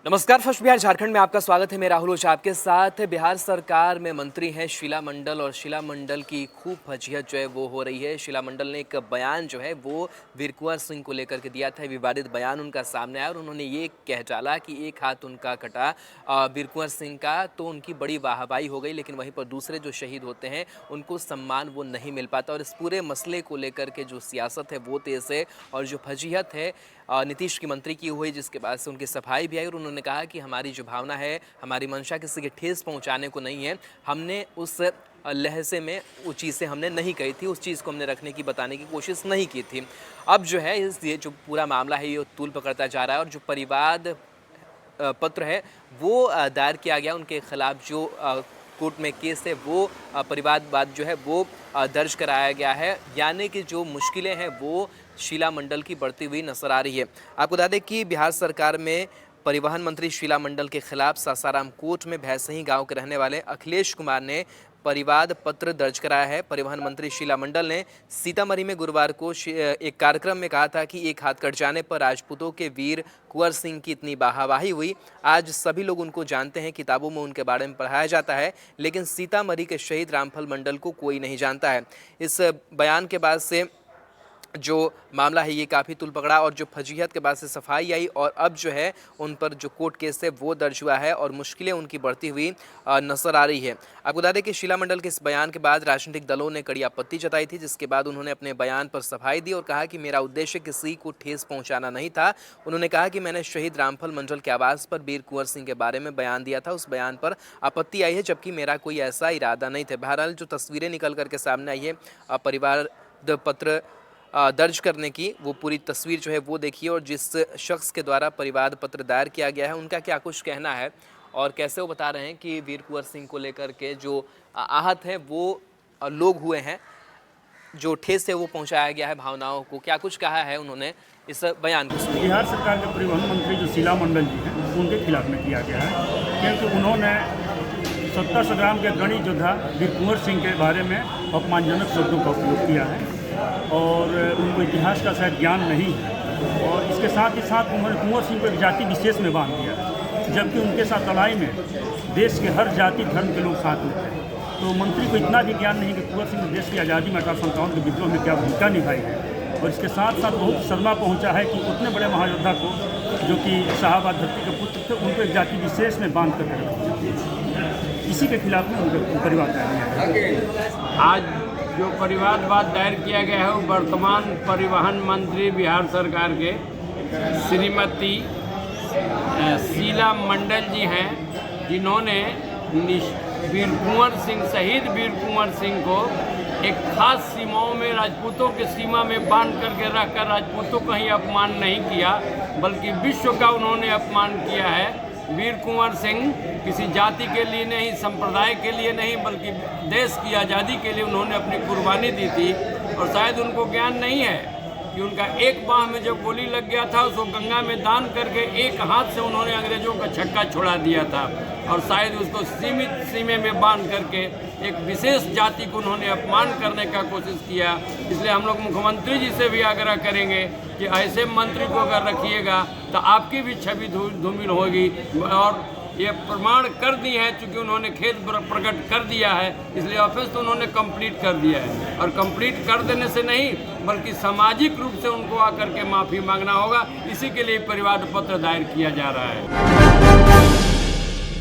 नमस्कार। फर्स्ट बिहार झारखंड में आपका स्वागत है। मैं राहुल ओझा आपके साथ। बिहार सरकार में मंत्री हैं शीला मंडल और शीला मंडल की खूब फजीहत जो है वो हो रही है। शीला मंडल ने एक बयान जो है वो वीर कुंवर सिंह को लेकर के दिया था। विवादित बयान उनका सामने आया और उन्होंने ये कह डाला कि एक हाथ उनका कटा वीर कुंवर सिंह का तो उनकी बड़ी वाहवाही हो गई, लेकिन वहीं पर दूसरे जो शहीद होते हैं उनको सम्मान वो नहीं मिल पाता। और इस पूरे मसले को लेकर के जो सियासत है वो तेज़ है और जो फजीहत है नीतीश की मंत्री की हुई, जिसके बाद से उनकी सफाई भी आई और उन्होंने कहा कि हमारी जो भावना है, हमारी मंशा किसी के ठेस पहुंचाने को नहीं है। हमने उस लहजे में वो चीज़ें हमने नहीं कही थी, उस चीज़ को हमने रखने की बताने की कोशिश नहीं की थी। अब जो है ये जो पूरा मामला है ये तूल पकड़ता जा रहा है और जो परिवाद पत्र है वो दायर किया गया उनके खिलाफ, जो कोर्ट में केस है वो परिवादवाद जो है वो दर्ज कराया गया है। यानी कि जो मुश्किलें हैं वो शीला मंडल की बढ़ती हुई नजर आ रही है। आपको बता दें कि बिहार सरकार में परिवहन मंत्री शीला मंडल के खिलाफ सासाराम कोर्ट में भैंसही गांव के रहने वाले अखिलेश कुमार ने परिवाद पत्र दर्ज कराया है। परिवहन मंत्री शीला मंडल ने सीतामढ़ी में गुरुवार को एक कार्यक्रम में कहा था कि एक हाथ कट जाने पर राजपूतों के वीर कुंवर सिंह की इतनी वाहवाही हुई। आज सभी लोग उनको जानते हैं, किताबों में उनके बारे में पढ़ाया जाता है, लेकिन सीतामढ़ी के शहीद रामफल मंडल को कोई नहीं जानता है। इस बयान के बाद से जो मामला है ये काफ़ी तुल पकड़ा और जो फजीहत के बाद से सफाई आई और अब जो है उन पर जो कोर्ट केस है वो दर्ज हुआ है और मुश्किलें उनकी बढ़ती हुई नजर आ रही है। आपको बता दें कि शीला मंडल के इस बयान के बाद राजनीतिक दलों ने कड़ी आपत्ति जताई थी, जिसके बाद उन्होंने अपने बयान पर सफाई दी और कहा कि मेरा उद्देश्य किसी को ठेस पहुंचाना नहीं था। उन्होंने कहा कि मैंने शहीद रामफल मंडल के आवास पर वीर कुंवर सिंह के बारे में बयान दिया था, उस बयान पर आपत्ति आई है, जबकि मेरा कोई ऐसा इरादा नहीं था। बहरहाल जो तस्वीरें निकल करके सामने आई है परिवार पत्र दर्ज करने की, वो पूरी तस्वीर जो है वो देखिए और जिस शख्स के द्वारा परिवाद पत्र दायर किया गया है उनका क्या कुछ कहना है और कैसे वो बता रहे हैं कि वीर कुंवर सिंह को लेकर के जो आहत है वो लोग हुए हैं, जो ठेस है वो पहुंचाया गया है भावनाओं को, क्या कुछ कहा है उन्होंने इस बयान को सुनिए। बिहार सरकार के परिवहन मंत्री जो शीला मंडल जी हैं उनके खिलाफ में किया गया है, क्योंकि उन्होंने स्वतंत्रता संग्राम के गणी योद्धा वीर कुंवर सिंह के बारे में अपमानजनक शब्दों का उपयोग किया है और उनको इतिहास का शायद ज्ञान नहीं है। और इसके साथ ही साथ उन्होंने कुंवर सिंह को एक जाति विशेष में बांध दिया, जबकि उनके साथ लड़ाई में देश के हर जाति धर्म के लोग साथ में थे। तो मंत्री को इतना भी ज्ञान नहीं कि कुंवर सिंह ने देश की आज़ादी में 1857 के विद्रोह में क्या भूमिका निभाई है। और इसके साथ साथ बहुत सदमा पहुंचा है कि उतने बड़े महायोद्धा को, जो कि शाहाबाद धरती के पुत्र थे, उनको एक जाति विशेष में बांध करके रखा। इसी के खिलाफ में उनके परिवार दायर। आज जो परिवादवाद दायर किया गया है वो वर्तमान परिवहन मंत्री बिहार सरकार के श्रीमती शीला मंडल जी हैं, जिन्होंने वीर कुंवर सिंह, शहीद वीर कुंवर सिंह को एक खास सीमाओं में, राजपूतों की सीमा में बांध करके रखकर राजपूतों का ही अपमान नहीं किया, बल्कि विश्व का उन्होंने अपमान किया है। वीर कुंवर सिंह किसी जाति के लिए नहीं, संप्रदाय के लिए नहीं, बल्कि देश की आज़ादी के लिए उन्होंने अपनी कुर्बानी दी थी। और शायद उनको ज्ञान नहीं है कि उनका एक बाह में जब गोली लग गया था उसको गंगा में दान करके एक हाथ से उन्होंने अंग्रेजों का छक्का छुड़ा दिया था और शायद उसको सीमित सीमे में बांध करके एक विशेष जाति को उन्होंने अपमान करने का कोशिश किया। इसलिए हम लोग मुख्यमंत्री जी से भी आग्रह करेंगे कि ऐसे मंत्री को अगर रखिएगा तो आपकी भी छवि धूमिल होगी। और ये प्रमाण कर दी है, चूँकि उन्होंने खेद प्रकट कर दिया है, इसलिए ऑफिस तो उन्होंने कंप्लीट कर दिया है। और कंप्लीट कर देने से नहीं, बल्कि सामाजिक रूप से उनको आकर के माफ़ी मांगना होगा। इसी के लिए परिवाद पत्र दायर किया जा रहा है।